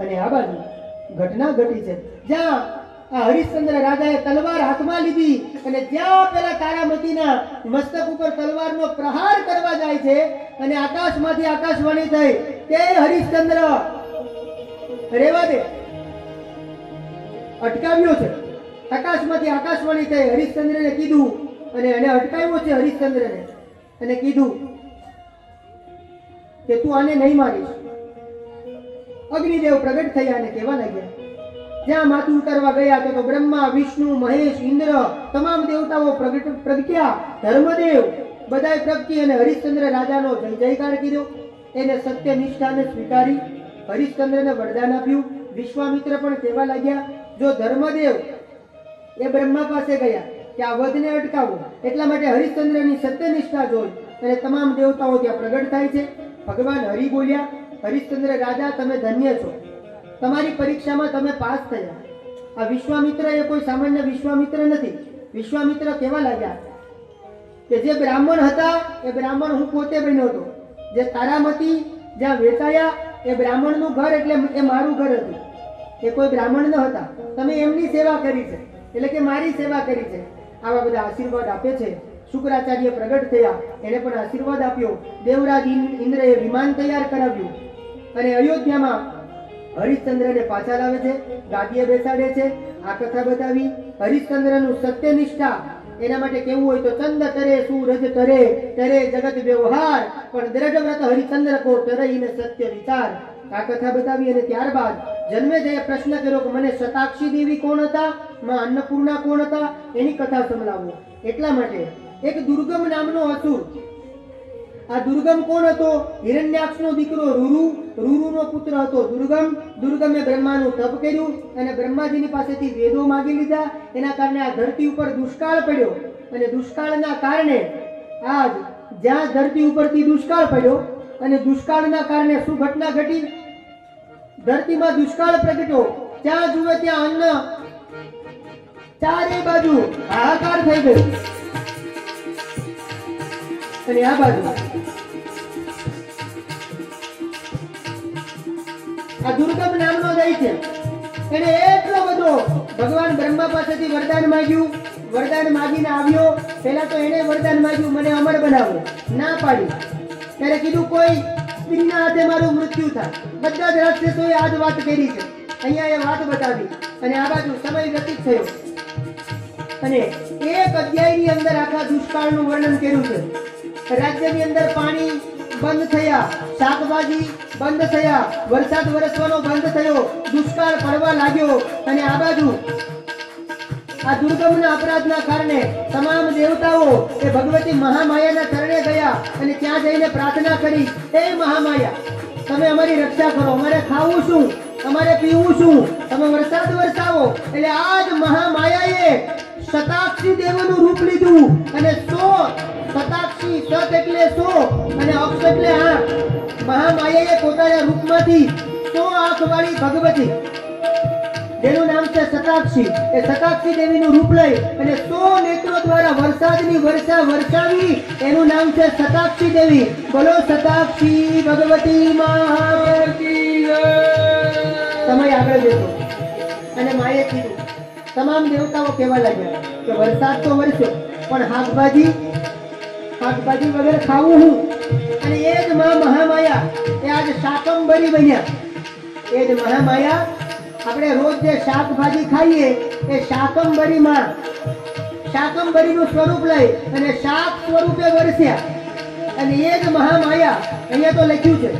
અને આ બાજુ ઘટના ઘટી છે જ્યાં આ હરિશ્ચંદ્ર રાજાએ તલવાર હાથમાં લીધી અને જ્યાં પેલા તારામતીના મસ્તક ઉપર તલવારનો પ્રહાર કરવા જાય છે અને આકાશમાંથી આકાશવાણી થઈ કે હરિશ્ચંદ્ર રેવા દે, અટકાવ્યો છે. આકાશમાંથી આકાશવાણી થઈ હરિશ્ચંદ્રને કીધું અને એને અટકાવ્યો છે હરિશ્ચંદ્રને અને કીધું કે તું આને નહીં મારીશ. અગ્નિદેવ પ્રગટ થયા અને કહેવા લાગ્યા, જ્યાં માથું ઉતારવા ગયા તો બ્રહ્મા, વિષ્ણુ, મહેશ, ઇન્દ્ર તમામ દેવતાઓ પ્રગટ્યા. ધર્મદેવ બધાએ પ્રગટી અને હરિશ્ચંદ્ર રાજાનો જય જયકાર કર્યો. એને સત્ય નિષ્ઠાને સ્વીકારી હરિશ્ચંદ્રને વરદાન આપ્યું. વિશ્વામિત્ર પણ કહેવા લાગ્યા, જો ધર્મદેવ એ બ્રહ્મા પાસે ગયા કે આ વધને અટકાવો, એટલા માટે હરિશ્ચંદ્રની સત્યનિષ્ઠા જોઈ અને તમામ દેવતાઓ ત્યાં પ્રગટ થાય છે. ભગવાન હરિ બોલ્યા, હરિશ્ચંદ્ર રાજા તમે ધન્ય છો, તમારી પરીક્ષામાં તમે પાસ થયા. આ વિશ્વામિત્ર એ કોઈ સામાન્ય વિશ્વામિત્ર નથી. વિશ્વામિત્ર કહેવા લાગ્યા કે જે બ્રાહ્મણ હતા એ બ્રાહ્મણ હું પોતે બન્યો હતો. જે તારામતી જ્યાં વેચાયા એ બ્રાહ્મણનું ઘર એટલે એ મારું ઘર હતું. એ કોઈ બ્રાહ્મણ ન હતા. તમે એમની સેવા કરી છે એટલે કે મારી સેવા કરી છે. આવા બધા આશીર્વાદ આપે છે. શુક્રાચાર્ય પ્રગટ થયા, એને પણ આશીર્વાદ આપ્યો. દેવરાજ ઇન્દ્રએ વિમાન તૈયાર કરાવ્યું અને અયોધ્યામાં હરિશ્ચંદ્રને પાછા લાવે છે, ગાદીએ બેસાડે છે. આ કથા બતાવી હરિશ્ચંદ્રનું સત્યનિષ્ઠા. એના માટે કેવું હોય તો ચંદ તરે સૂરજ તરે તરે જગત વ્યવહાર પણ દ્રઢ વ્રત હરિચંદ્ર કો તરઈને સત્ય વિચાર. આ કથા બતાવી અને ત્યારબાદ જન્મેજયે પ્રશ્ન કર્યો કે મને શતાક્ષી દેવી કોણ હતા, માં અન્નપૂર્ણા કોણ હતા, એની કથા સંભળાવો. એટલા માટે એક દુર્ગમ નામનો અસુર, આ દુર્ગમ કોણ હતો? હિરણ્યાક્ષનો દીકરો રૂરુ, રૂરુનો પુત્ર હતો દુર્ગમ. દુર્ગમે બ્રહ્માનું તપ કર્યું અને બ્રહ્માજીની પાસેથી વેદો માંગી લીધા. એના કારણે આ ધરતી ઉપર દુષ્કાળ પડ્યો અને દુષ્કાળના કારણે આજ જ્યાં ધરતી ઉપરથી દુષ્કાળ પડ્યો અને દુષ્કાળના કારણે શું ઘટના ઘટી? ધરતીમાં દુષ્કાળ પ્રગટ્યો. જ્યાં જુએ ત્યાં અન્ન, ચારે બાજુ હાહાકાર થઈ ગયો. અને આ બાજુ આ દુર્ગમ નામનો દૈત્ય એને એટલો બધો ભગવાન બ્રહ્મા પાસેથી વરદાન માંગ્યું. વરદાન માંગીને આવ્યો. પહેલા તો એને વરદાન માંગ્યું મને અમર બનાવો, ના પાડી. ત્યારે કીધું કોઈ સ્ત્રીના હાથે મારું મૃત્યુ થાય. બધા જ રાક્ષસોએ આ જ વાત કરી છે. અહીંયા એ વાત બતાવી અને આ બાજુ સમય વ્યતીત થયો અને એક અધ્યાયની અંદર આખા દુષ્કાળનું વર્ણન કર્યું છે. રાજ્યની અંદર પાણી બંધ થયા, શાકભાજી બંધ થયા, વરસાદ વરસવાનો બંધ થયો, દુષ્કાળ પડવા લાગ્યો. અને આ બાજુ આ દુર્ગમના અપરાધના કારણે તમામ દેવતાઓ એ ભગવતી મહામાયાના ચરણે ગયા અને ત્યાં જઈને પ્રાર્થના કરી, હે મહામાયા તમે અમારી રક્ષા કરો, અમારે ખાવું શું, અમારે પીવું શું, તમે વરસાદ વરસાવો. એટલે આજ મહામાયાએ શતાક્ષી દેવનું રૂપ લીધું અને 100 શતાક્ષી, સત એટલે 100 અને અક્ષ એટલે 8. મહામાયાએ પોતાના રૂપમાંથી 100 આંખ વાળી ભગવતી જેનું નામ છે શતાક્ષી, એ શતાક્ષી દેવીનું રૂપ લઈ અને 100 નેત્રો દ્વારા વરસાદની વર્ષા વરસાવી. એનું નામ છે શતાક્ષી દેવી. બોલો શતાક્ષી ભગવતી મહાકી જય. સમય આગળ જતો અને માએ કીધું, તમામ દેવતાઓ કહેવા લાગ્યા કે વરસાદ તો વરસ્યો પણ શાકભાજી વગર ખાવું હું. અને એ જ મહામાયા એ આજ શાકંભરી બન્યા. એ જ મહામાયા આપણે રોજ જે શાકભાજી ખાઈએ એ શાકંભરીમાં શાકંભરીનું સ્વરૂપ લઈ અને શાક સ્વરૂપે વરસ્યા. અને એ જ મહામાયા અહીંયા તો લખ્યું છે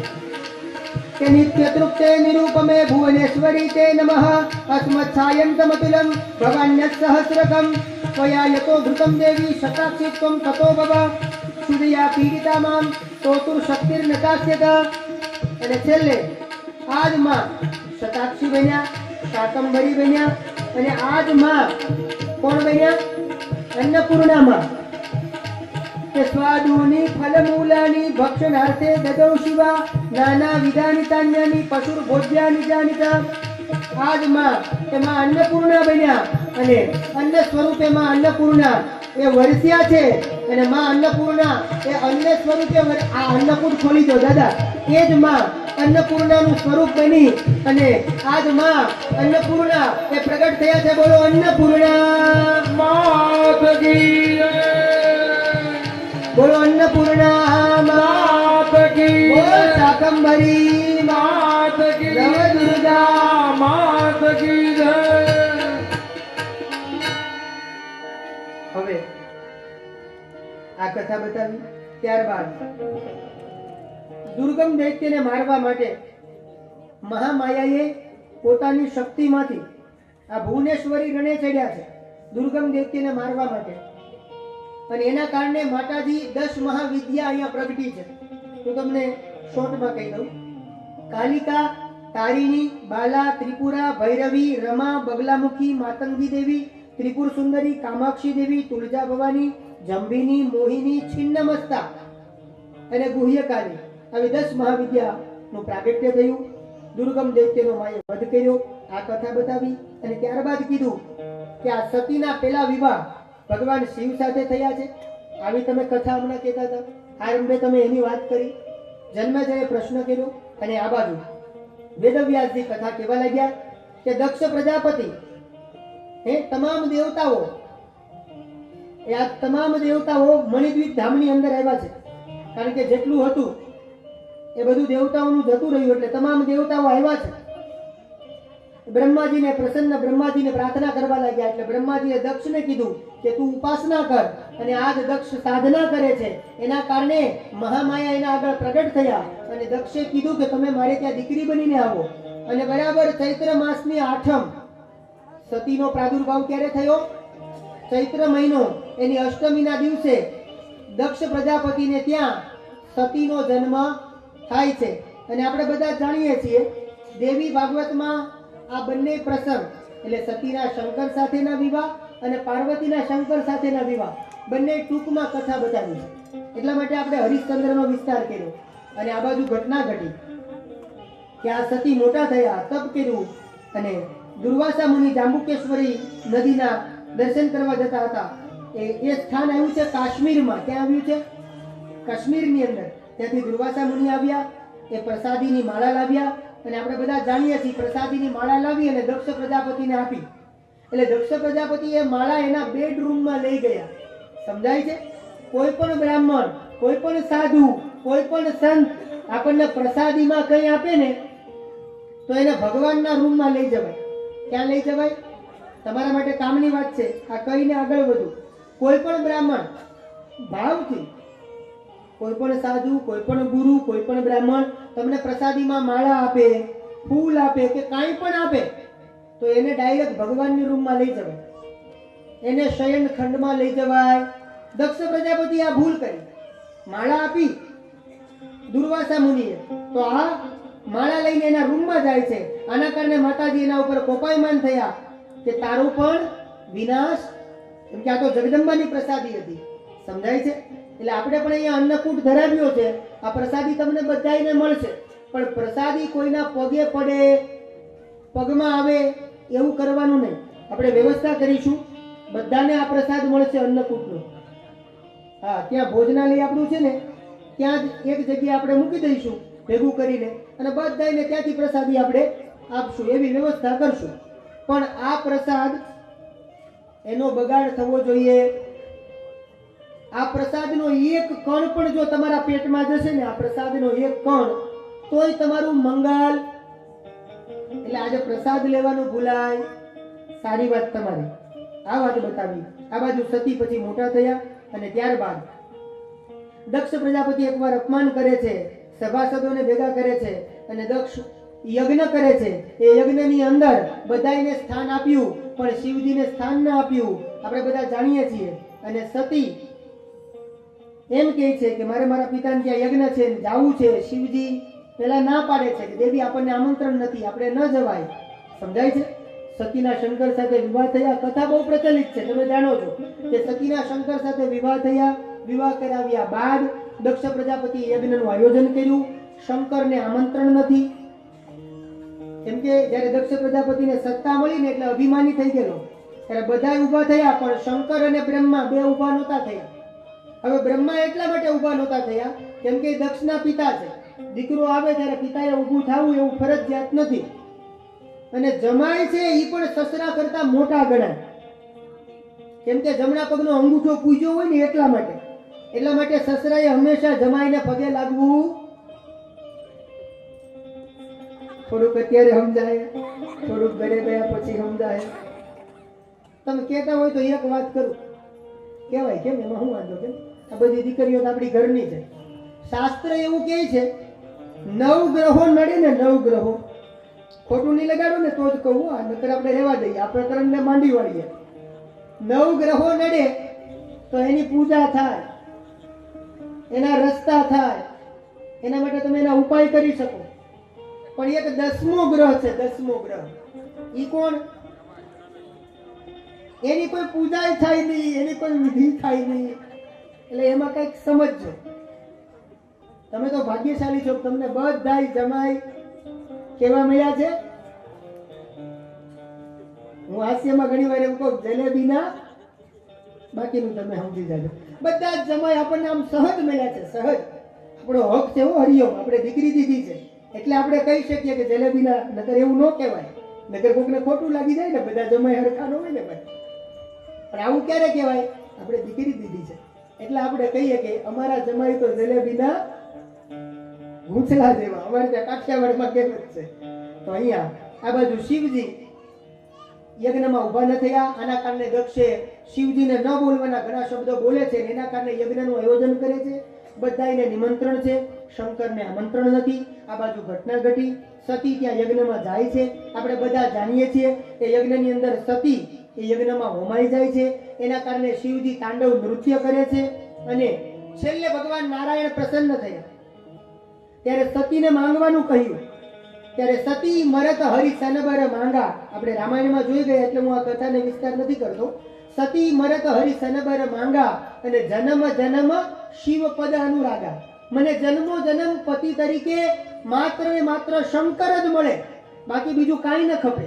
કે નિત્ય તૃપ્તે નિરૂપમે ભુવનેશ્વરી તે નમઃ અસ્મત્સાયંતમતુલં ભવાન્ય સહસ્રકમ ત્વયા યતો ધૃતમ દેવી શતાક્ષી ત્વં તતો ભવ સુદયા પીડિતા મામ તોતુર શક્તિર્નતાસ્યત. અને છેલ્લે આજ માં શતાક્ષી બન્યા, શાકંભરી બન્યા અને આજ માં કોણ બન્યા? અન્નપૂર્ણા માં. કે સ્વાદુની ફલમૂલાની ભક્ષણાર્થે દદૌ શિવા નાના વિધાની તાન્યાની પશુર ભોજ્યાની જાનિતા. આજ માં એમાં અન્નપૂર્ણા બન્યા અને અન્ન સ્વરૂપે માં અન્નપૂર્ણા એ વરસ્યા છે અને માં અન્નપૂર્ણા એ અન્ન સ્વરૂપે આ અન્નકૂટ ખોલી દો દાદા. એ જ માં અન્નપૂર્ણાનું સ્વરૂપ બની અને આજ માં અન્નપૂર્ણા એ પ્રગટ થયા છે. બોલો અન્નપૂર્ણા માત કી જય. બોલો અન્નપૂર્ણા માત કી બોલો જય. શાકંભરી માત કી નવ જય. દુર્ગા. માત કી જય. હવે આ કથા બતાવી ત્યારબાદ દુર્ગમ દૈત્યને મારવા માટે મહામાયાએ પોતાની શક્તિમાંથી આ ભુવનેશ્વરી રણે ચડ્યા છે દુર્ગમ દૈત્યને મારવા માટે. અને એના કારણે માતાજી 10 મહાવિદ્યા અહીંયા પ્રગટી છે. તો તમને શોર્ટમાં કહી દઉં. કાલિકા, તારિણી, બાલા, ત્રિપુરા, ભૈરવી, રમા, બગલામુખી, માતંગી દેવી, ત્રિપુર સુંદરી, કામાક્ષી દેવી, તુલજા ભવાની, જંબીની, મોહિની, છિન્નમસ્તા અને ગુહ્યકારી આવી 10 મહાવિદ્યાનું પ્રાગટ્ય થયું. દુર્ગમ દૈત્યનો માએ વધ કર્યો. આ કથા બતાવી અને ત્યારબાદ કીધું કે આ સતીના પહેલા વિવાહ ભગવાન શિવ સાથે થયા છે. આવી તમે કથા હમણાં કહેતા હતા. આરંભે તમે એની વાત કરી. જન્મેજયે પ્રશ્ન કર્યો અને આ બાજુ વેદવ્યાસજી કથા કહેવા લાગ્યા કે દક્ષ પ્રજાપતિ એ તમામ દેવતાઓ મણિદ્વીપ ધામની અંદર આવ્યા છે. કારણ કે જેટલું હતું એ બધું દેવતાઓનું જતું રહ્યું એટલે તમામ દેવતાઓ આવ્યા છે. બ્રહ્માજીને પ્રાર્થના કરવા લાગ્યા એટલે બ્રહ્માજીએ દક્ષને કીધું કે તું ઉપાસના કર. અને આજ દક્ષ સાધના કરે છે એના કારણે મહામાયા એના આગળ પ્રગટ થયા અને દક્ષે કીધું કે તમે મારે ત્યાં દીકરી બનીને આવો. અને બરાબર ચૈત્ર માસની 8મ સતીનો પ્રાદુર્ભાવ ક્યારે થયો? ચૈત્ર મહિનો એની અષ્ટમીના દિવસે દક્ષ પ્રજાપતિને ત્યાં સતીનો જન્મ થાય છે. અને આપણે બધા જાણીએ છીએ દેવી ભાગવતમાં આ બંને પ્રસંગ એટલે સતીના શંકર સાથેના વિવાહ અને પાર્વતીના શંકર સાથેના વિવાહ બંને ટૂંકમાં કથા બતાવી છે. એટલા માટે આપણે હરિશ્ચંદ્રનો વિસ્તાર કર્યો. અને આ બાજુ ઘટના ઘટી કે આ સતી મોટા થયા, તપ કર્યું અને દુર્વાસા મુનિ જાંબુકેશ્વરી નદીના દર્શન કરવા જતા હતા. એ સ્થાન આવ્યું છે કાશ્મીરમાં. ક્યાં આવ્યું છે? કાશ્મીરની અંદર. ત્યાંથી દુર્વાસા મુનિ આવ્યા. એ પ્રસાદીની માળા લાવ્યા અને આપણે બધા જાણીએ છીએ પ્રસાદીની માળા લાવી અને દક્ષ પ્રજાપતિને આપી. એટલે દક્ષ પ્રજાપતિ એ માળા એના બેડરૂમમાં લઈ ગયા. સમજાય છે? કોઈ પણ બ્રાહ્મણ, કોઈ પણ સાધુ, કોઈ પણ સંત આપણને પ્રસાદીમાં કંઈ આપે ને તો એને ભગવાનના રૂમમાં લઈ જવાય. ક્યાં લઈ જવાય? તમારા માટે કામની વાત છે. આ કહીને આગળ વધુ. કોઈ પણ બ્રાહ્મણ ભાવથી, કોઈ પણ સાધુ, કોઈ પણ ગુરુ, કોઈ પણ બ્રાહ્મણ તમને પ્રસાદીમાં માળા આપે, ફૂલ આપે કે કાંઈ પણ આપે તો એને ડાયરેક્ટ ભગવાનની રૂમમાં લઈ જવાય. એને શયન ખંડમાં લઈ જવાય. દક્ષ પ્રજાપતિ આ ભૂલ કરી. માળા આપી દુર્વાસા મુનિએ તો આ માળા લઈને એના રૂમમાં જાય છે. આના કારણે માતાજી એના ઉપર કોપાયમાન થયા કે તારો પણ વિનાશ. કેમ કે આ તો જગદંબાની પ્રસાદી હતી. સમજાય છે? એટલે આપણે પણ અહીંયા અન્નકૂટ ધરાવ્યો છે. આ પ્રસાદી તમને બધાને મળશે. પણ પ્રસાદી કોઈના પગે પડે, પગમાં આવે એવું કરવાનું નહીં. આપણે વ્યવસ્થા કરીશું. બધાને આ પ્રસાદ મળશે અન્નકૂટનો. હા, ત્યાં ભોજનાલય આપણું છે ને ત્યાં જ એક જગ્યાએ આપણે મૂકી દઈશું ભેગું કરીને અને બધાને ત્યાંથી પ્રસાદી આપણે આપશું. એવી વ્યવસ્થા કરશું. પણ આ પ્રસાદ એનો બગાડ થવો જોઈએ. આ પ્રસાદનો એક કણ પણ જો તમારા પેટમાં જશે ને, આ પ્રસાદનો એક કણ, તોય તમારું મંગલ. એટલે આજે પ્રસાદ લેવાનું ભૂલાય. સારી વાત તમારી. આ વાત બતાવી. આ બાજુ સતી પછી મોટા થયા અને ત્યારબાદ દક્ષ પ્રજાપતિ એકવાર અપમાન કરે છે, સભાસદોને ભેગા કરે છે અને દક્ષ યજ્ઞ કરે છે. એ યજ્ઞની અંદર બધાને સ્થાન આપ્યું પણ શિવજીને સ્થાન ન આપ્યું. આપણે બધા જાણીએ છીએ. અને સતી એમ કહે છે કે મારે મારા પિતાને ત્યાં યજ્ઞ છે, જાવું છે. શિવજી પહેલા ના પાડે છે કે દેવી આપણને આમંત્રણ નથી, આપણે ન જવાય. સમજાય છે? સતીના શંકર સાથે વિવાહ થયા. કથા બહુ પ્રચલિત છે, તમે જાણો છો કે સતીના શંકર સાથે વિવાહ થયા. વિવાહ કરાવ્યા બાદ દક્ષ પ્રજાપતિ યજ્ઞનું આયોજન કર્યું. શંકરને આમંત્રણ નથી. કેમ કે જ્યારે દક્ષ પ્રજાપતિને સત્તા મળી ને એટલે અભિમાની થઈ ગયેલો. ત્યારે બધા ઊભા થયા પણ શંકર અને બ્રહ્મા બે ઊભા નહોતા થયા. હવે બ્રહ્મા એટલા માટે ઊભા નહોતા થયા કેમ કે દક્ષના પિતા છે. દીકરો આવે ત્યારે પિતાએ ઊભું થવું એવું ફરજિયાત નથી. અને જમાય છે એ પણ સસરા કરતા મોટા ગણાય કેમ કે જમણા પગનો અંગૂઠો પૂજ્યો હોય ને એટલા માટે સસરાએ હંમેશા જમાઈને પગે લાગવું. થોડુંક અત્યારે સમજાય, થોડુંક ઘરે ગયા પછી સમજાય. તમે કહેતા હોય તો એક વાત કરું, કહેવાય કેમ, એમાં શું વાંધો? કેમ આ બધી દીકરીઓ તો આપણી ઘરની છે. શાસ્ત્ર એવું કહે છે 9 ગ્રહો નડે ને 9 ગ્રહો, ખોટું નહીં લગાડો ને તો જ કહું, આ નકર આપણે રહેવા દઈએ, આ પ્રકરણને માંડી વાળીએ. 9 ગ્રહો નડે તો એની પૂજા થાય, એના રસ્તા થાય, એના માટે તમે એના ઉપાય કરી શકો. પણ એક 10મો ગ્રહ છે, 10મો ગ્રહ, ઈ કોણ? એની કોઈ પૂજા થાય નહીં, એની કોઈ વિધિ થાય નહીં. એટલે એમાં કઈક સમજજો. તમે તો ભાગ્યશાળી છો, તમને બધાય જમાઈ કેવા મળ્યા છે. હું હાસ્યમાં ઘણી વાર એવું કહું, જલેબીના બાકીનું તમે સમજી જાજો. બધા જ જમાઈ આપણને આમ સહજ મળ્યા છે, સહજ. આપણો હક છે હો, હરિઓમ, આપણે દીકરી દીધી છે એટલે આપણે કહી શકીએ કે જલેબીના. નકર એવું ન કહેવાય, નકર કોકને ખોટું લાગી જાય ને, બધા જમાઈ હરખા ન હોય ને ભાઈ. પણ આવું ક્યારે કહેવાય? આપણે દીકરી દીધી છે એટલે આપણે કહીએ કે અમારા જમાઈ તો જલેબીના ગૂંથલા જેવા. અમારે ત્યાં કાઠિયાવાડમાં કહેવત છે. તો અહીંયા આ બાજુ શિવજી યજ્ઞમાં ઊભા ન થયા. આના કારણે દક્ષે શિવજીને ન બોલવાના ઘણા શબ્દો બોલે છે, એના કારણે યજ્ઞનું આયોજન કરે છે. બધાને નિમંત્રણ છે, શંકરને આમંત્રણ નથી. આ બાજુ ઘટના ઘટી, સતી ત્યાં યજ્ઞમાં જાય છે. આપણે બધા જાણીએ છીએ કે યજ્ઞની અંદર સતી એ યજ્ઞમાં હોમાઈ જાય છે. એના કારણે શિવજી તાંડવ નૃત્ય કરે છે. અને છેલ્લે ભગવાન નારાયણ પ્રસન્ન થયા ત્યારે સતીને માંગવાનું કહ્યું. ત્યારે સતી મરત હરિ સનબર માંગા. આપણે રામાયણમાં જોઈ ગયા એટલે હું આ કથાને વિસ્તાર નથી કરતો. સતી મરત હરિ સનબર માંગા અને જન્મ જન્મ શિવ પદ અનુરાગા. મને જન્મો જન્મ પતિ તરીકે માત્ર ને માત્ર શંકર જ મળે, બાકી બીજું કાંઈ ન ખપે.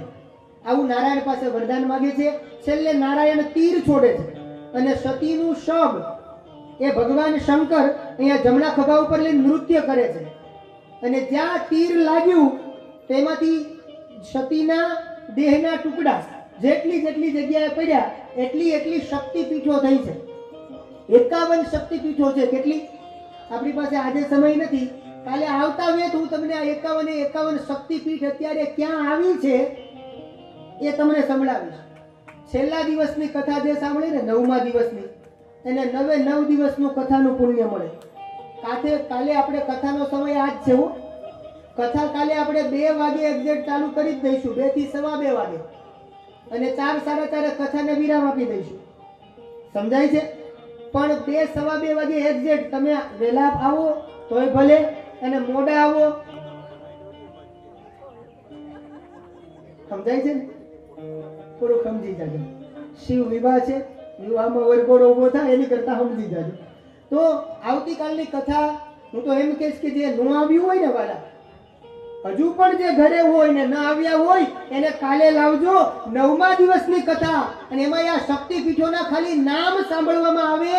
આવું નારાયણ પાસે વરદાન માંગે છે. છેલ્લે નારાયણ તીર છોડે છે અને સતીનું શબ એ ભગવાન શંકર અહીંયા જમણા ખભા ઉપર લઈને નૃત્ય કરે છે. અને જ્યાં તીર લાગ્યું તેમાંથી સતીના દેહના ટુકડા જેટલી જેટલી જગ્યાએ પડ્યા એટલી શક્તિપીઠો થઈ છે. 51 શક્તિપીઠો છે. કેટલી? આપણી પાસે આજે સમય નથી, કાલે આવતા વેત હું તમને આ 51 શક્તિપીઠ અત્યારે ક્યાં આવી છે એ તમને સંભળાવીશ. છેલ્લા દિવસની કથા જે સાંભળી ને 9મા દિવસની, એને 9 દિવસનું કથાનું પુણ્ય મળે. કાલે આપણે કથાનો સમય આજ છે હો. કથા કાલે આપણે 2 વાગે એક્ઝેક્ટ ચાલુ કરી જ દઈશું, 2 થી 2:15 વાગે, અને 4 સાડા 4 કથાને વિરામ આપી દઈશું. સમજાય છે? પણ 2 સવા 2 વાગે એક્ઝેક્ટ. તમે વહેલા આવો તોય ભલે અને મોડા આવો, સમજાય છે ને? થોડું સમજી જાજો. શિવ વિવાહ છે, વિવાહમાં વરઘોડો ઉભો થાય એની કરતા સમજી જાજો. તો આવતીકાલની કથા હું તો એમ કહીશ કે જે ન આવ્યું હોય ને વાલા, હજુ પણ જે ઘરે હોય ને ન આવ્યા હોય એને કાલે લાવજો. 9મા દિવસની કથા, અને એમાં આ શક્તિપીઠોના ખાલી નામ સાંભળવામાં આવે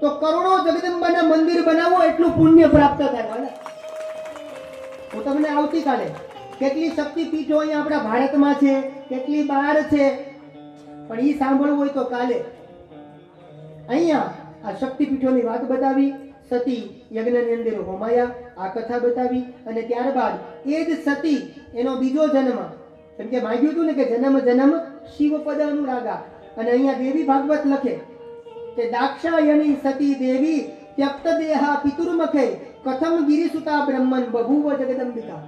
તો કરોડો જગદંબાના મંદિર બનાવો એટલું પુણ્ય પ્રાપ્ત થાય વાલા. હું તમને આવતીકાલે કેટલી શક્તિપીઠો અહીંયા આપણા ભારતમાં છે, કેટલી બહાર છે, પણ એ સાંભળવું હોય તો કાલે અહીંયા આ શક્તિપીઠોની વાત બતાવી. સતી યજ્ઞની અંદર હોમાયા, આ કથા બતાવી. અને ત્યારબાદ એ જ સતી એનો બીજો જન્મ, કેમ કે માંગ્યું હતું ને કે જન્મ જન્મ શિવ પદ અનુરાગા. અને અહીંયા દેવી ભાગવત લખે કે દાક્ષાયણી સતી દેવી ત્યક્ત દેહા પિતુર્મખે કથમ ગિરિસુતા બ્રહ્મન બભૂવ જગદંબિકા.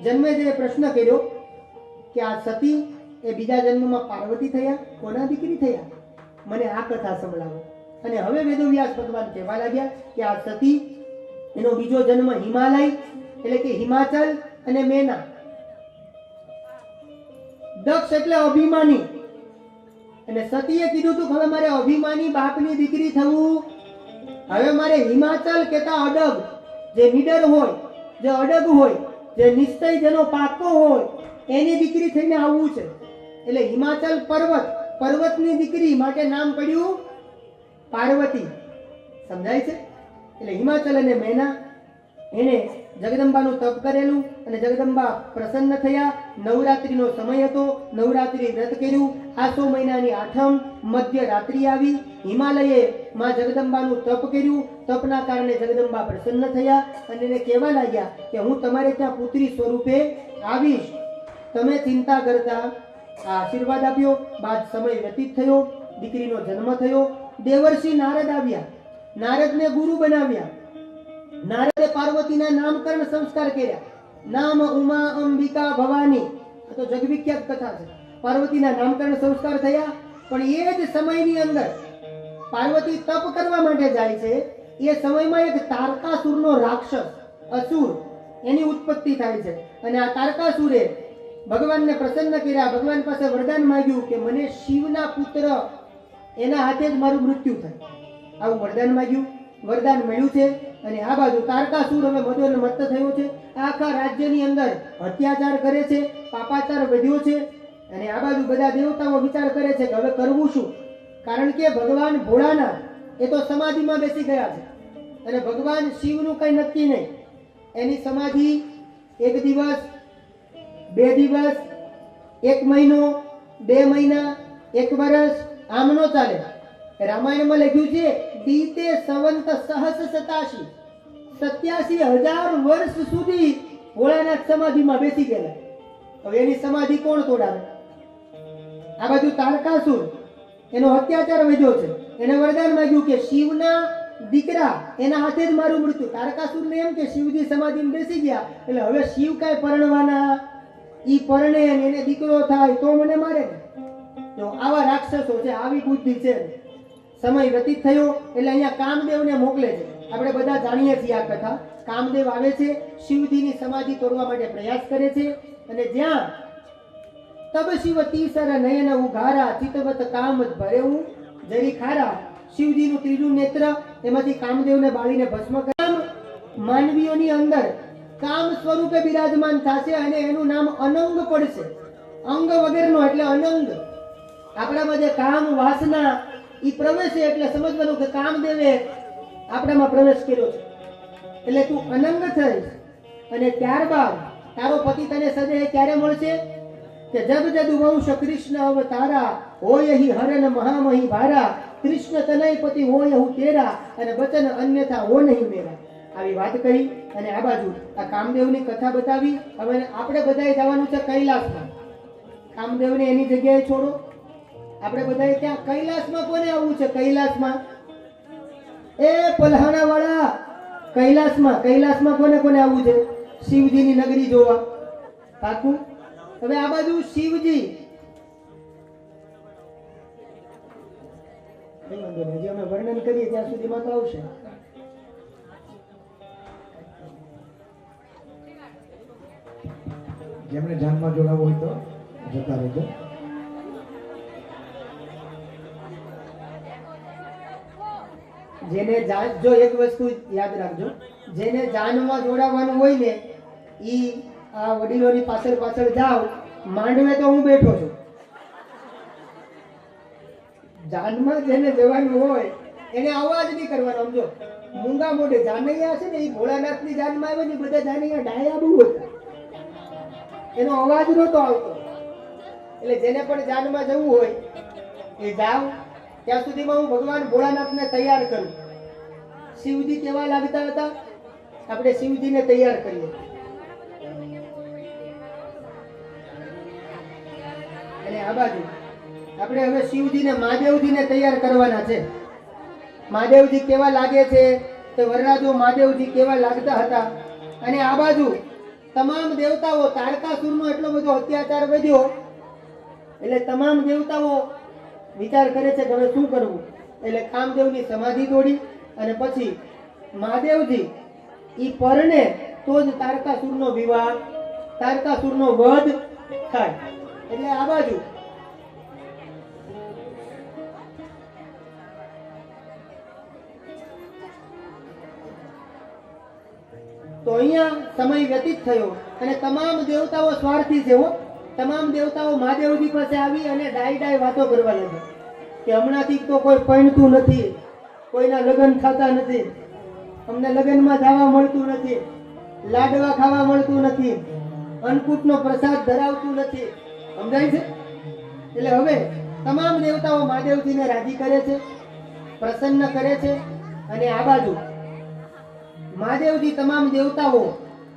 જન્મે જે પ્રશ્ન કર્યો કે આ સતી એ બીજા જન્મમાં પાર્વતી થયા, કોના દીકરી થયા? મને આ કથા સંભળાવો. અને હવે વેદવ્યાસ ભગવાન કહેવા લાગ્યા કે આ સતી એનો બીજો જન્મ હિમાલય એટલે કે હિમાચલ અને મેના. દક્ષ એટલે અભિમાની, અને સતીએ કીધું તું હવે મારે અભિમાની બાપની દીકરી થવું, હવે મારે હિમાચલ કેતા અડગ, જે નીડર હોય, જે અડગ હોય, જે નિશ્ચય જેનો પાકો હોય એની દીકરી થઈને આવવું છે. એટલે હિમાચલ પર્વતની દીકરી માટે નામ પડ્યું પાર્વતી. સમજાય છે? એટલે હિમાચલ અને મેના એને જગદંબાનું તપ કરેલું અને જગદંબા પ્રસન્ન થયા. નવરાત્રીનો સમય હતો, નવરાત્રી વ્રત કર્યું. આસો મહિનાની આઠમ મધ્ય રાત્રિ આવી. હિમાલયે માં જગદંબાનું તપ કર્યું. તપના કારણે જગદંબા પ્રસન્ન થયા અને એને કહેવા લાગ્યા કે હું તમારે ત્યાં પુત્રી સ્વરૂપે આવીશ, તમે ચિંતા કરતા. આ આશીર્વાદ આપ્યો. બાદ સમય વ્યતીત થયો, દીકરીનો જન્મ થયો. દેવર્ષિ નારદ આવ્યા, નારદને ગુરુ બનાવ્યા. નારદે પાર્વતીના નામકરણ સંસ્કાર કર્યા. નામ ઉમા અંબિકા ભવાની, આ તો જગવિખ્યાત કથા છે. પાર્વતીના નામકરણ સંસ્કાર થયા. પણ એ જ સમયની અંદર પાર્વતી તપ કરવા માટે જાય છે. એ સમયમાં એક તારકાસુરનો રાક્ષસ અસુર એની ઉત્પત્તિ થાય છે. અને આ તારકાસુરે ભગવાનને પ્રસન્ન કર્યા. ભગવાન પાસે વરદાન માંગ્યું કે મને શિવના પુત્ર એના હાથે જ મારું મૃત્યુ થાય. આવું વરદાન માંગ્યું, વરદાન મળ્યું છે. અને આ બાજુ તારકાસુર હવે મદોન મત્ત થયો છે. આખા રાજ્યની અંદર અત્યાચાર કરે છે, પાપાચાર વધ્યો છે. અને આ બાજુ બધા દેવતાઓ વિચાર કરે છે કે હવે કરવું શું? કારણ કે ભગવાન ભોળાનાથ એ તો સમાધિમાં બેસી ગયા છે અને ભગવાન શિવનું કઈ નક્કી નહીં. એની સમાધિ એક દિવસ, 2 દિવસ, 1 મહિનો, 2 મહિના, 1 વર્ષ આમ નો ચાલે. રામાયણમાં લખ્યું છે દીતે સંવંત સહસ્ર 87,000 વર્ષ સુધી ભોળાનાથ સમાધિમાં બેસી ગયેલા. હવે એની સમાધિ કોણ તોડાવે? આ બાજુ તારકાસુર એનો અત્યાચાર વધ્યો છે. એને વરદાન માંગ્યું કે શિવના દીકરા એના હાથે જ મારું મૃત્યુ. તારકાસુરને એમ કે શિવજી સમાધિમાં બેસી ગયા એટલે હવે શિવ કાંઈ પરણવાના, ઈ પરણે અને એને દીકરો થાય તો મને મારે. જો આવા રાક્ષસો છે, આવી બુદ્ધિ છે. સમય વ્યતીત થયો એટલે અહીંયા કામદેવને મોકલે છે. આપણે બધા જાણીએ છીએ આ કથા. કામદેવ આવે છે, શિવજીની સમાધિ તોડવા માટે પ્રયાસ કરે છે. અને જ્યાં તબ શિવ તીસર નયન ઉઘારા ચિતવત કામ ભરેવું જરી ખારા, શિવજીનું ત્રીજું નેત્ર એમાંથી કામદેવને બાળીને ભસ્મ કરે. માનવીઓની અંદર કામ સ્વરૂપે બિરાજમાન થશે અને એનું નામ અનંગ પડશે. અંગ વગરનો એટલે અનંગ. આપણામાં જે કામ વાસના ઈ પ્રવેશે એટલે સમજવાનું કે કામદેવે આપણામાં પ્રવેશ કર્યો છે. એટલે તું અનંગ થઈશ. અને ત્યારબાદ તારો પતિ તને સદે ક્યારે મળશે? કે જબ જદુ વંશ કૃષ્ણ અવતારા હોય હિ હરન મહામહી ભારા, કૃષ્ણ તનય પતિ હોય હું તેરા અને બચન અન્યથા હો નહીં મેરા. આવી વાત કરી અને આ બાજુ આ કામદેવની કથા બતાવી. હવે આપણે બધાએ જવાનું છે કૈલાસમાં. કામદેવને એની જગ્યાએ છોડો, આપણે બધાએ ત્યાં કૈલાસમાં કોને આવવું છે? કૈલાસમાં એ પલહાણા વાળા કૈલાસમાં કોને કોને આવવું છે? શિવજીની નગરી જોવા. પાકું? હવે આ બાજુ શિવજી હજી અમે વર્ણન કરીએ ત્યાં સુધીમાં તો આવશે. જેમને જાનમાં જોડાવો હોય તો જતા રહેજો. જેને જો એક વસ્તુ યાદ રાખજો, જેને જાનમાં જોડાવાનું હોય ને ઈ આ વડીલોની પાછળ જાઓ. માંડવે તો હું બેઠો છું. જાનમાં જેને જવાનું હોય એને અવાજ નહીં કરવાનો. સમજો, મૂંગા મોઢે જાનૈયા છે ને એ ભોળાનાથની જાનમાં આવે ને બધા જાનૈયા ડાયા બહુ હતા, એનો અવાજ નહોતો આવતો. એટલે જેને પણ જાનમાં જવું હોય એ જાવ. ત્યાં સુધીમાં હું ભગવાન ભોળાનાથને તૈયાર કરું. શિવજી કેવા લાગતા હતા આપણે શિવજીને તૈયાર કરીએ. અને આ બાજુ આપણે હવે શિવજીને મહાદેવજીને તૈયાર કરવાના છે. મહાદેવજી કેવા લાગે છે તો વરરાજો મહાદેવજી કેવા લાગતા હતા. અને આ બાજુ તમામ દેવતાઓ, તારકાસુરનો એટલો બધો અત્યાચાર વધ્યો એટલે તમામ દેવતાઓ વિચાર કરે છે કે હવે શું કરવું. એટલે કામદેવની સમાધિ તોડી અને પછી મહાદેવજી ઈ પરણે તો જ તારકાસુરનો વિવાહ, તારકાસુરનો વધ થાય. એટલે આ બાજુ તો અહીંયા સમય વ્યતીત થયો અને તમામ દેવતાઓ સ્વાર્થી છે. તમામ દેવતાઓ મહાદેવજી પાસે આવી અને ડાય વાતો કરવા લાગ્યા કે હમણાંથી તો કોઈ પૈણતું નથી, કોઈના લગ્ન થતા નથી, અમને લગ્નમાં જવા મળતું નથી, લાડવા ખાવા મળતું નથી, અન્નકૂટનો પ્રસાદ ધરાવતું નથી. સમજાય છે? એટલે હવે તમામ દેવતાઓ મહાદેવજીને રાજી કરે છે, પ્રસન્ન કરે છે. અને આ બાજુ મહાદેવજી તમામ દેવતાઓ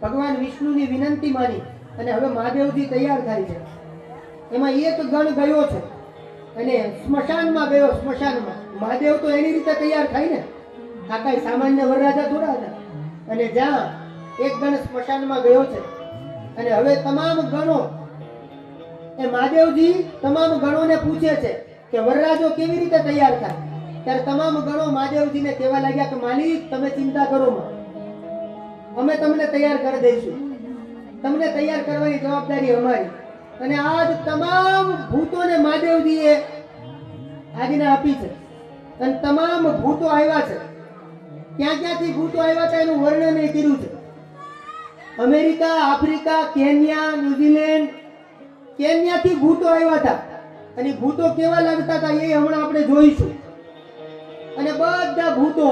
ભગવાન વિષ્ણુની વિનંતી માની અને હવે મહાદેવજી તૈયાર થાય છે. એમાં એક ગણ ગયો છે અને સ્મશાનમાં ગયો. સ્મશાનમાં મહાદેવ તો એની રીતે તૈયાર થાય ને, આ કઈ સામાન્ય વરરાજા થોડા હતા. અને જ્યાં એક ગણ સ્મશાનમાં ગયો છે અને હવે તમામ ગણો એ મહાદેવજી તમામ ગણોને પૂછે છે કે વરરાજો કેવી રીતે તૈયાર થાય. ત્યારે તમામ ગણો મહાદેવજીને કહેવા લાગ્યા કે માલિક, તમે ચિંતા કરો માં, અમે તમને તૈયાર કરી દઈશું, તમને તૈયાર કરવાની જવાબદારી અમારી. અને આજ તમામ ભૂતોને મહાદેવજીએ આજ્ઞા આપી છે અને તમામ ભૂતો આવ્યા છે. ક્યાં ક્યાંથી ભૂતો આવ્યા હતા એનું વર્ણન એ કર્યું છે. અમેરિકા, આફ્રિકા, કેન્યા, ન્યુઝીલેન્ડ, કેન્યાથી ભૂતો આવ્યા હતા. અને ભૂતો કેવા લાગતા હતા એ હમણાં આપણે જોઈશું. અને બધા ભૂતો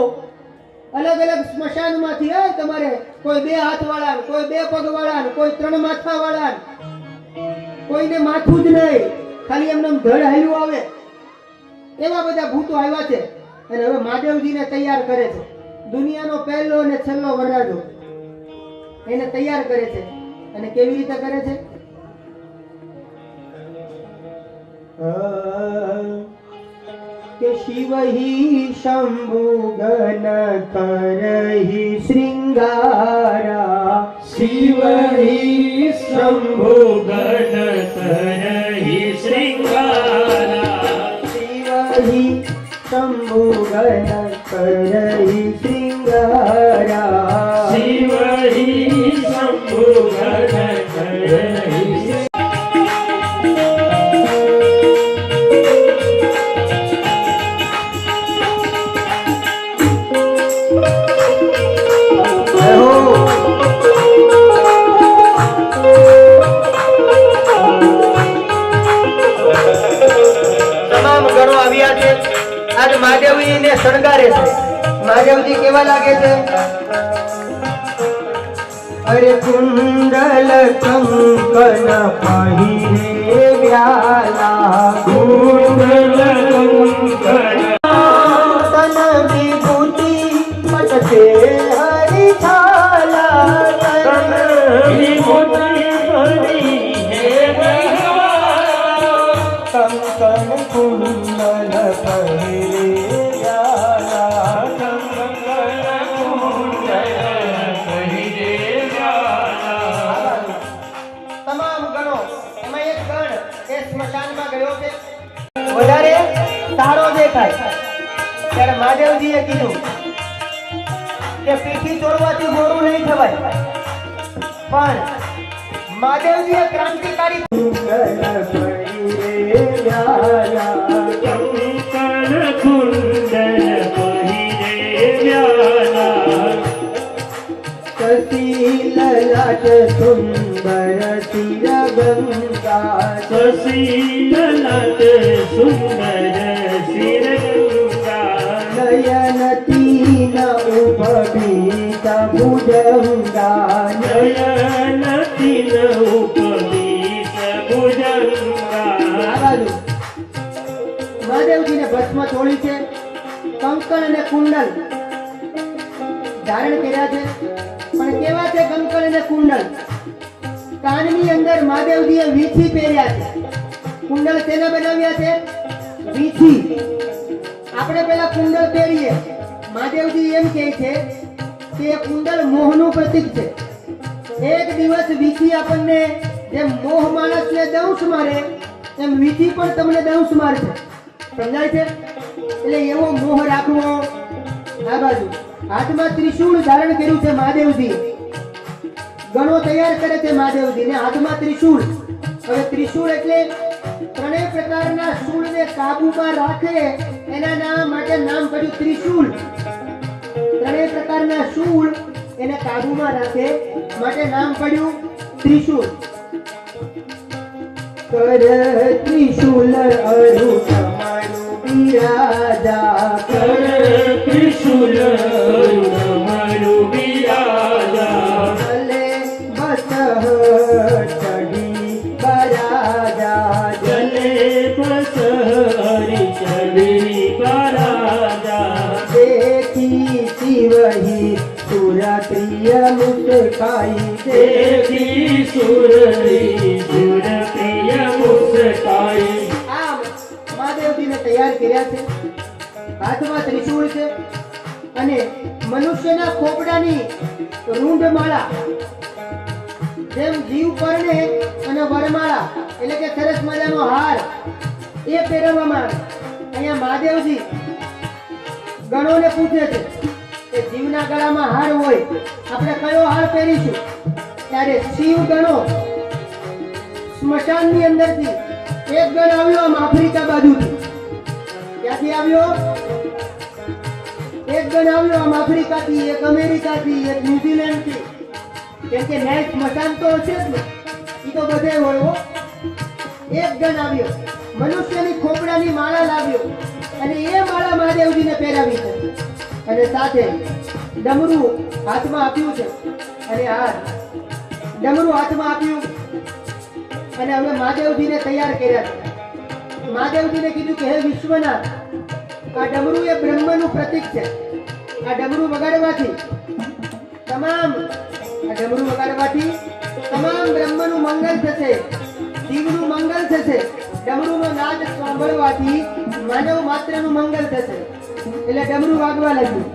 અલગ અલગ સ્મશાનમાંથી, તમારે કોઈ 2 હાથ વાળા, કોઈ 2 પગ વાળા, કોઈ 3 માથા વાળા, કોઈને માથું જ નહીં, ખાલી એમને ધડ હાલ્યું આવે, એવા બધા ભૂતો આવ્યા છે. અને હવે મહાદેવજીને તૈયાર કરે છે. દુનિયાનો પહેલો અને છેલ્લો વરરાજો એને તૈયાર કરે છે. અને કેવી રીતે કરે છે? કે શિવહી શંભુ ગન કરહી શ્રીંગારા, શિવહી શંભુ ગણ કરહી શ્રીંગારા, શિવહી શંભુ ગન કરહી શ્રીંગારા, શિવહી શંભુ ગણ કરહી મહાદેવજીને શણગારે છે. મહાદેવજી કેવા લાગે છે? અરે કુંડલ કંકન પહેરે વ્યાલા, કુંડલ કંકણ તન વિભૂતિ પટસે હરિ છાલા, તન વિભૂતિ ભરી હે કંકન કુંડલ પહેરે વધારે સારો દેખાય. ત્યારે મહાદેવજીએ કીધું કે પીઠી તોડવાથી મોડું નહીં થવાય. પણ મહાદેવજીએ ક્રાંતિકારી લલાટ સુંદર તિર ગંગા, લલાટ સુંદર શિર ગંગા, નયન તીન ઉપબીત ભુજંગા, નયન તીન ઉપબીત ભુજંગા. મહાદેવજીને ભસ્મ ચોળી છે, કંકણ અને કુંડલ ધારણ કર્યા છે. પણ કેવા છે કંકણ અને કુંડલ? કાનની અંદર મહાદેવજીએ વીછી પહેર્યા છે. કુંડલ શેના બનાવ્યા છે? વીછી. આપણે પેલા કુંડલ પહેરીએ, મહાદેવજી એમ કહે છે કે એ કુંડલ મોહનું પ્રતીક છે. એક દિવસ વીછી આપણને જેમ મોહ માણસને દંશ મારે એમ વીછી પણ તમને દંશ મારશે. સમજાય છે? એટલે એવો મોહ રાખવો. આ બાજુ હાથમાં ત્રિશૂળ ધારણ કર્યું છે મહાદેવજી. ગણો તૈયાર કરે છે મહાદેવજી ને હાથમાં ત્રિશૂળ. હવે ત્રિશૂળ એટલે 3 પ્રકારના શૂળને કાબુમાં રાખે એના નામ માટે નામ પડ્યું ત્રિશૂળ. 3 પ્રકારના શૂળ એને કાબુમાં રાખે માટે નામ પડ્યું ત્રિશૂળ. કર ત્રિશૂલ અરુ તમારું બિરાજા કર ત્રિશુલ ડમરુ બિરાજા ભલે બસ ચડી બરાજા જલે બસ હરી ચડી બરાજા देखी शिवही सुरप्रिय मुस्काई દેવી સુરરી સુર પ્રિય મુસ્કાઈ આમ મહાદેવજીને તૈયાર કર્યા છે. હાથમાં ત્રિશૂળ છે અને મનુષ્યના ખોપડાની રૂંઢમાળા જેમ જીવ પરણે અને વરમાળા એટલે કે સરસ મજાનો હાર એ પહેરવામાં આવે. અહીંયા મહાદેવજી ગણોને પૂછે છે કે જીવના ગળામાં હાર હોય આપણે કયો હાર પહેરીશું? ત્યારે શિવ ગણો સ્મશાનની અંદરથી એક ગણ આવ્યો આમ આફ્રિકા બાજુથી. ક્યાંથી આવ્યો? એક ગણ આવ્યો આમ આફ્રિકાથી, એક અમેરિકાથી, એક ન્યુઝીલેન્ડથી. કેમ કે ન્યાય સ્મશાન તો હશે જ ને, એ તો બધે હોય હો. એક ગણ આવ્યો, મનુષ્યની ખોપડાની માળા લાવ્યો અને એ માળા મહાદેવજીને પહેરાવી છે અને સાથે ડમરું હાથમાં આપ્યું છે અને ડમરું હાથમાં આપ્યું અને હવે મહાદેવજીને તૈયાર કર્યા છે. મહાદેવજીને કીધું કે હે વિશ્વનાથ, આ ડમરું એ બ્રહ્મનું પ્રતીક છે. આ ડમરું વગાડવાથી તમામ બ્રહ્મનું મંગળ થશે, જીવનું મંગળ થશે. ડમરુનો નાદ સાંભળવાથી માનવ માત્રનું મંગળ થશે. એટલે ડમરું વાગવા લાગ્યું.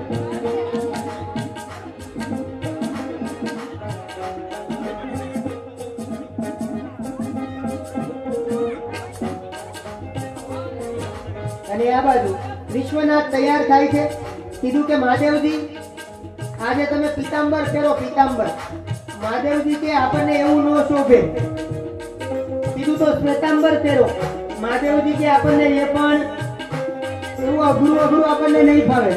અને આ બાજુ વિશ્વનાથ તૈયાર થાય છે. કીધું કે મહાદેવજી આજે તમે પીતાંબર પહેરો, પીતાંબર. મહાદેવજી કે આપણને એવું ન શોભે. કીધું તો શ્વેતાંબર પહેરો. મહાદેવજી કે આપણને એ પણ એવું અઘરું આપણને નહીં ફાવે.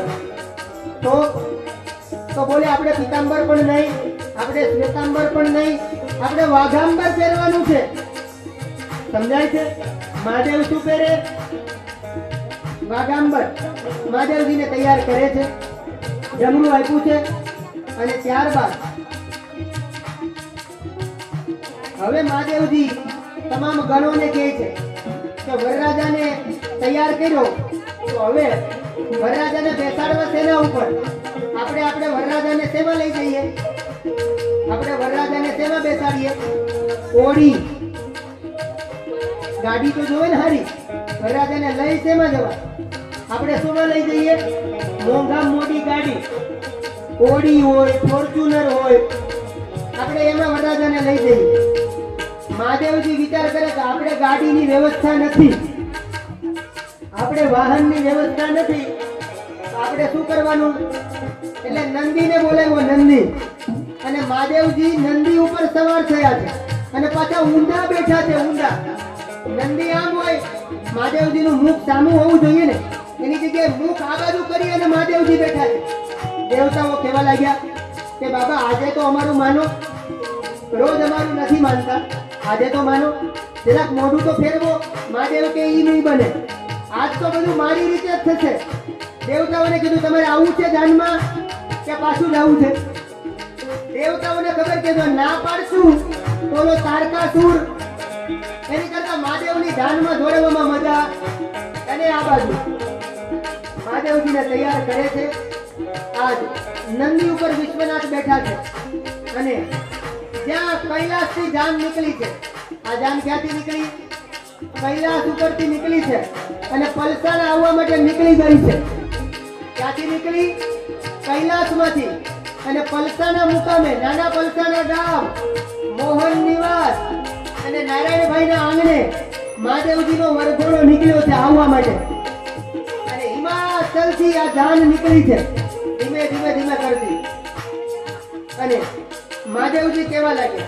તો બોલે આપણે પીતાંબર પણ નહીં, આપણે શ્વેતાંબર પણ નહીં, આપણે વાઘાંબર પહેરવાનું છે. સમજાય છે? મહાદેવ શું પહેરે? વાઘાંબર. મહાદેવજીને તૈયાર કરે છે, ડમરું આપ્યું છે અને ત્યારબાદ હવે મહાદેવજી તમામ ગણોને કહે છે કે વરરાજાને તૈયાર કર્યો તો હવે વરરાજાને બેસાડવા શેના ઉપર? આપણે વરરાજાને શેમાં લઈ જઈએ? આપણે વરરાજાને શેમાં બેસાડીએ? ઓડી ગાડી તો જોવે ને હારી. વરરાજાને લઈ શેમાં જવા? આપણે શોમાં લઈ જઈએ? મોંઘા મોટી ગાડી, ઓડી હોય, ફોર્ચ્યુનર હોય, આપણે એમાં વરરાજાને લઈ જઈએ. મહાદેવજી વિચાર કરે કે આપણે ગાડીની વ્યવસ્થા નથી, આપણે વાહનની વ્યવસ્થા નથી, આપણે શું કરવાનું? એટલે નંદીને બોલાવ્યો, નંદી. અને મહાદેવજી નંદી ઉપર સવાર થયા છે અને પાછા ઊંડા બેઠા છે, ઊંડા. નંદી આમ હોય, મહાદેવજીનું મુખ સામું હોવું જોઈએ ને, એની જગ્યાએ મુખ આ બાજુ કરી અને મહાદેવજી બેઠા છે. દેવતાઓ કહેવા લાગ્યા કે બાબા આજે તો અમારું માનો, રોજ અમારું નથી માનતા, આજે તો માનો, જરાક મોઢું તો ફેરવો. મહાદેવ કે ઈ નહીં બને, આજ તો બધું મારી રીતે જ થશે. દેવતાઓને કીધું તમારે આવું છે જાનમાં કે પાછું જવું છે? દેવતાઓને ખબર કે જો ના પાડશું તો ઓલો તારકાસુર, એની કરતા મહાદેવની જાનમાં જોડવામાં મજા. અને આ બાજુ મહાદેવજીને તૈયાર કરે છે. આજ નંદી ઉપર વિશ્વનાથ બેઠા છે અને જ્યાં કૈલાસથી જાન નીકળી છે, આ જાન ક્યાંથી નીકળી? કૈલાસ ઉપરથી નીકળી છે અને પલસાણા આવવા માટે નીકળી ગઈ છે. ક્યાંથી નીકળી? કૈલાસમાંથી. અને પલસાણા મુકામે, નાના પલસાણા ગામ, મોહન નિવાસ અને નારાયણભાઈના આંગણે મહાદેવજીનો વરઘોડો નીકળ્યો છે આવવા માટે. અને હિમાચલથી આ જાન નીકળી છે, ધીમે ધીમે કરતી. અને મહાદેવજી કહેવા લાગે,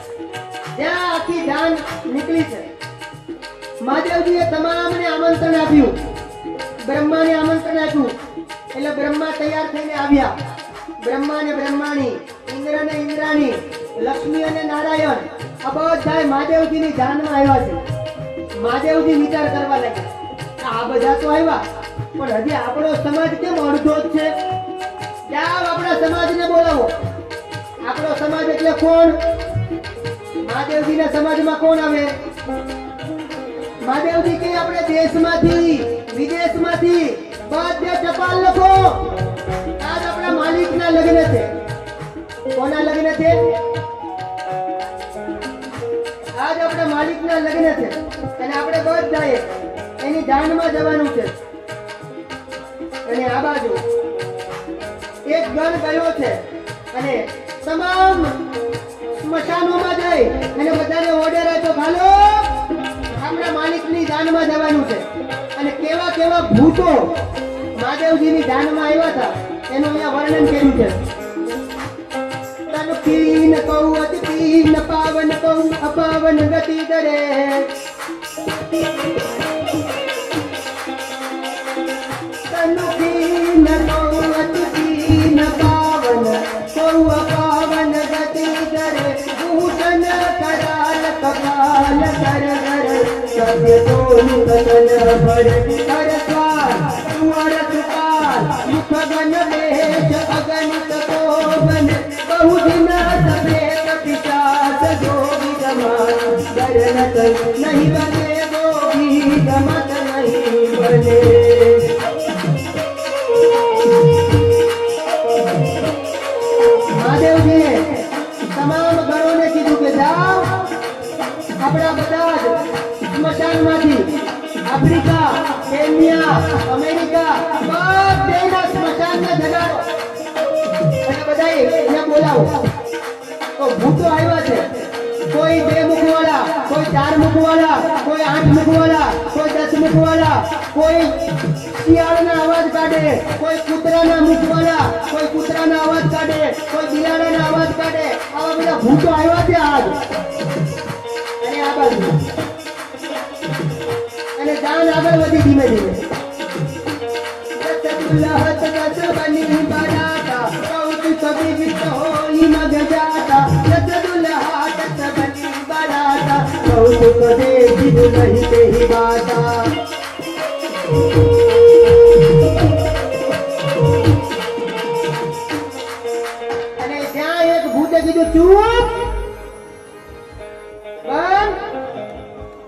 જ્યાં આખી જાન નીકળી છે, મહાદેવજીએ તમામને આમંત્રણ આપ્યું, બ્રહ્માને આમંત્રણ આપ્યું. એટલે બ્રહ્મા તૈયાર થઈને આવ્યા. બ્રહ્મા ને બ્રહ્માણી, ઇન્દ્ર ને ઇન્દ્રાણી, લક્ષ્મી અને નારાયણ, આ બધા મહાદેવજીની જાનમાં આવ્યા છે. મહાદેવજી વિચાર કરવા લાગ્યા, આ બધા તો આવ્યા, પણ હજી આપણો સમાજ કેમ અડધો જ છે? જાઓ આપણા સમાજને બોલાવો. આપણો સમાજ એટલે કોણ? મહાદેવજીના સમાજમાં કોણ આવે? મહાદેવજી કે આપણે દેશમાંથી વિદેશમાંથી બધે ટપાલ લખો. આજ આપણા માલિકના લગ્ન છે. કોના લગ્ન છે? આજ આપણા માલિકના લગ્ન છે અને આપણે બધાએ એની જાનમાં જવાનું છે. અને આ બાજુ એક ગણ ગયો છે અને તમામ સ્મશાનોમાં જઈ અને બધાને ઓર્ડર આપ્યો, હાલો આપણા માલિકની જાનમાં જવાનું છે. અને કેવા કેવા ભૂતો મહાદેવજીની જાનમાં આવ્યા હતા એનું અહીંયા વર્ણન કર્યું છે. તનકીન કહું અતિન પાવન કહું અપાવન ગતિ દરે. તનકીન કહું અતિન પાવન કહું અપાવન ગતિ દરે. ભૂષણ કરાલ કપાલ કર કર સભ્ય તોનું કતન ભર કર સ્વાર સુવર સુપાલ મુખ ગન દેશ અગણિત કોબન બહુ દિન સફેદ પિશાચ જોગી જમાત ગરનત નહીં બને જોગી જમત નહીં બને. મહાદેવજીએ તમામ ગણોને કીધું કે જાઓ આપણા બધા જ સ્મશાનમાંથી આફ્રિકા, કેન્યા, અમેરિકા બધેના સ્મશાનને જગાડો અને બધાએ એને બોલાવો. તો ભૂતો આવ્યા છે. કોઈ 2 મુખવાળા, કોઈ 4 મુખવાળા, કોઈ 8 મુખવાળા, કોઈ 10 મુખવાળા, કોઈ શિયાળના અવાજ કાઢે, કોઈ કૂતરાના મુખવાળા, કોઈ કૂતરાના અવાજ કાઢે, કોઈ બિલાડાના અવાજ કાઢે. આવા બધા ભૂતો આવ્યા છે આજ. અને આ બાજુ અને જાન આગળ વધી ધીમે ધીમે. રસગુલ્લાહત રસ બની બરાતા કૌત સભી વિત હોઈ મગ જાતા. રસગુલ્લાહત રસ બની બરાતા કૌત કદે જીવ નહીં તેહી બાતા. અને ત્યાં એક ભૂતે કીધું ચૂપ બંધ.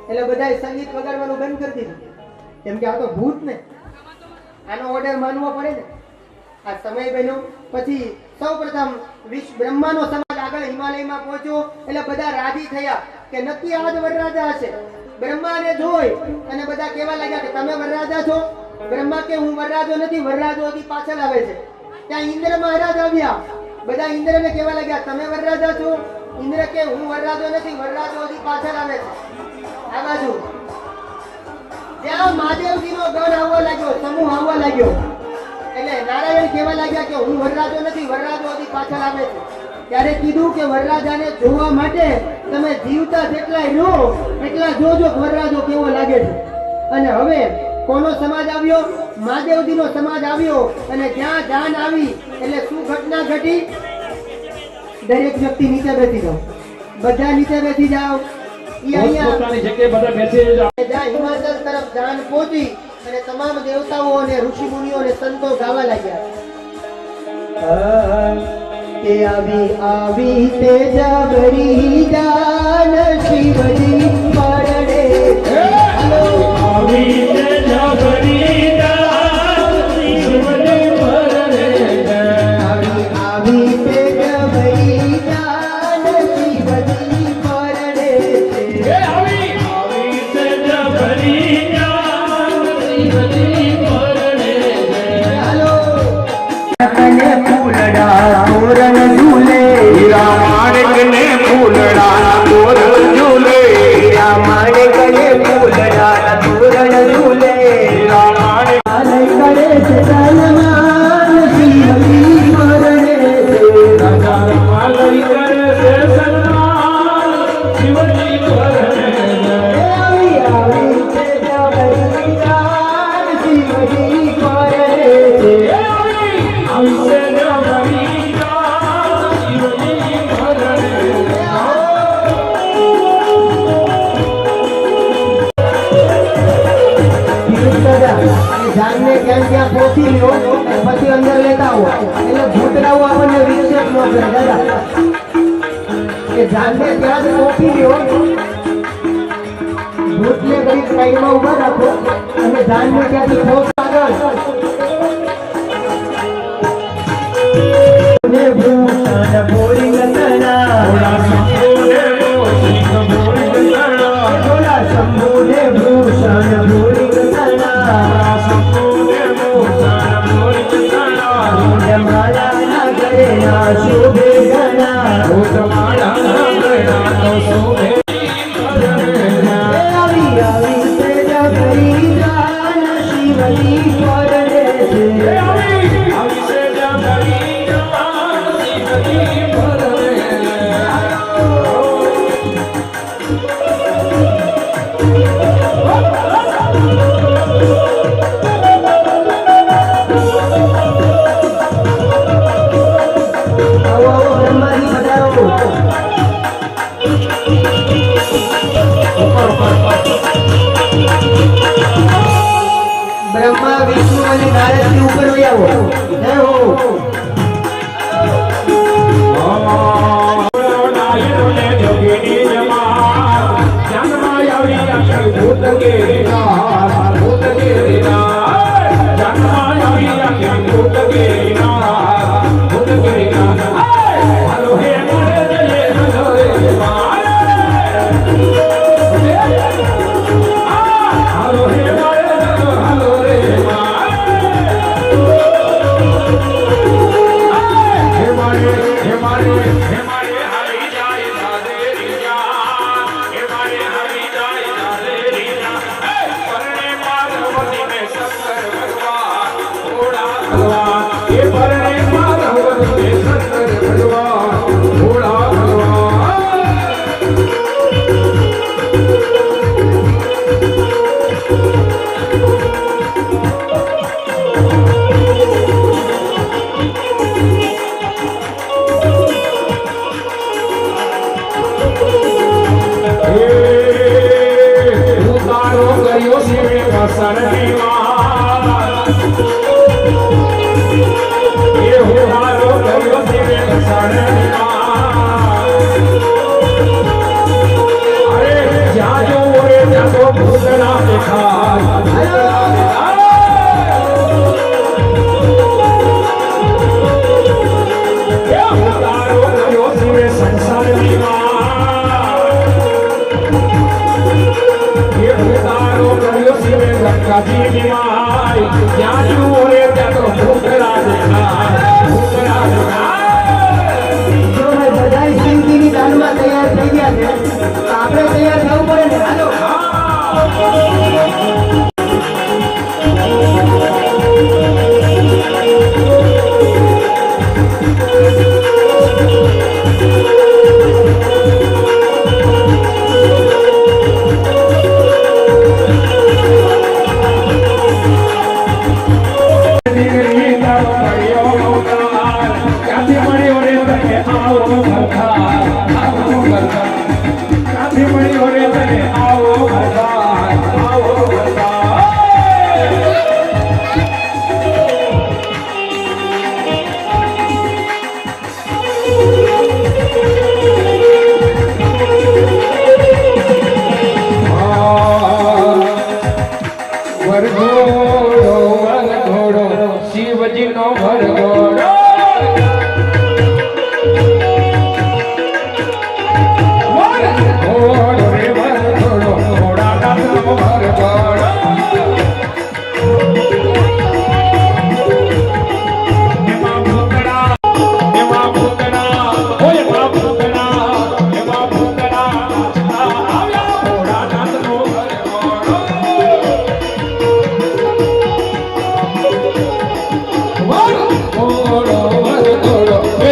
એટલે બધાએ સંગીત વગાડવાનું બંધ કરી દીધું. કેમ કે આ તો ભૂત ને, આનો ઓર્ડર માનવો પડે ને. આ સમય બન્યો પછી સૌપ્રથમ બ્રહ્માનો સમાજ આગળ હિમાલયમાં પહોંચ્યો એટલે બધા રાજી થયા કે નક્કી આજ વરરાજા હશે. બ્રહ્માને જોઈ અને બધા કહેવા લાગ્યા કે તમે વરરાજા છો? બ્રહ્મા કે હું વરરાજો નથી, વરરાજો હજી પાછળ આવે છે. ત્યાં ઇન્દ્ર મહારાજ આવ્યા. બધા ઇન્દ્રને કહેવા લાગ્યા તમે વરરાજા છો? ઇન્દ્ર કે હું વરરાજો નથી, વરરાજો હજી પાછળ આવે છે. આ બાજુ ત્યાં મહાદેવજીનો ગણ આવવા લાગ્યો, સમૂહ આવવા લાગ્યો. એટલે નારાયણ કહેવા લાગ્યા કે હું વરરાજો નથી, વરરાજો હજી પાછળ આવે છે. ત્યારે કીધું કે વરરાજાને જોવા માટે તમે જીવતા જેટલા રહો એટલા જોજો વરરાજો કેવો લાગે છે. અને હવે કોનો સમાજ આવ્યો? મહાદેવજીનો સમાજ આવ્યો. અને જ્યાં જાન આવી એટલે શું ઘટના ઘટી? દરેક વ્યક્તિ નીચે બેસી જાઓ, બધા નીચે બેસી જાઓ. પોતાની જગ્યાએ બધા બેસી જાઓ. જ્યાં હિમાચલ તરફ જાન પહોંચી અને તમામ દેવતાઓ અને ઋષિ મુનિઓ અને સંતો ગાવા લાગ્યા કે આવી આવી તેજ ભરી જાન શિવજી પરડે. આવી તેજ ભરી જાન શિવજી પરડે. આવી આવી તેજ ભરી જાન શિવજી પરડે. આવી તેજ ભરી જાન શિવજી પરડે. હાલો ને ફૂલડા તોરણ ઝૂલે, માણેક ને ફૂલડા તોર ઝૂલે, માણેક ને ફૂલડા તોરણ ઝૂલે. માણેક આલય કરે છે સન્માન શિવજી પરડે. માલય કરે છે સન્માન શિવજી પરડે. આવી આવી છે જબરી જાન શિવજી પરડે. આવી તેજ ભરી જાન શિવજી પરડે. અને જાનને ત્યાં પહોંચી લ્યો પછી અંદર લેતા આવો એટલે ભૂતરાઓ આપણને વિક્ષેપ ન કરે દાદા એ જાનને ત્યાં જ પહોંચી લ્યો ભૂતને કરી સાઈડમાં ઊભા રાખો અને જાનને ત્યાંથી પહોંચ આગળ ભૂષણ ભોળી શંભુને ભૂષણ ભોળી માળા ગરે ના શોભે ગણા આવી આવી તેજા કરી જાન શિવજી પરણે છે બ્રહ્મા વિષ્ણુ અને નારદથી ઉપર આવો જય હો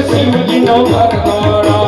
શિવજી નો ભરગોડો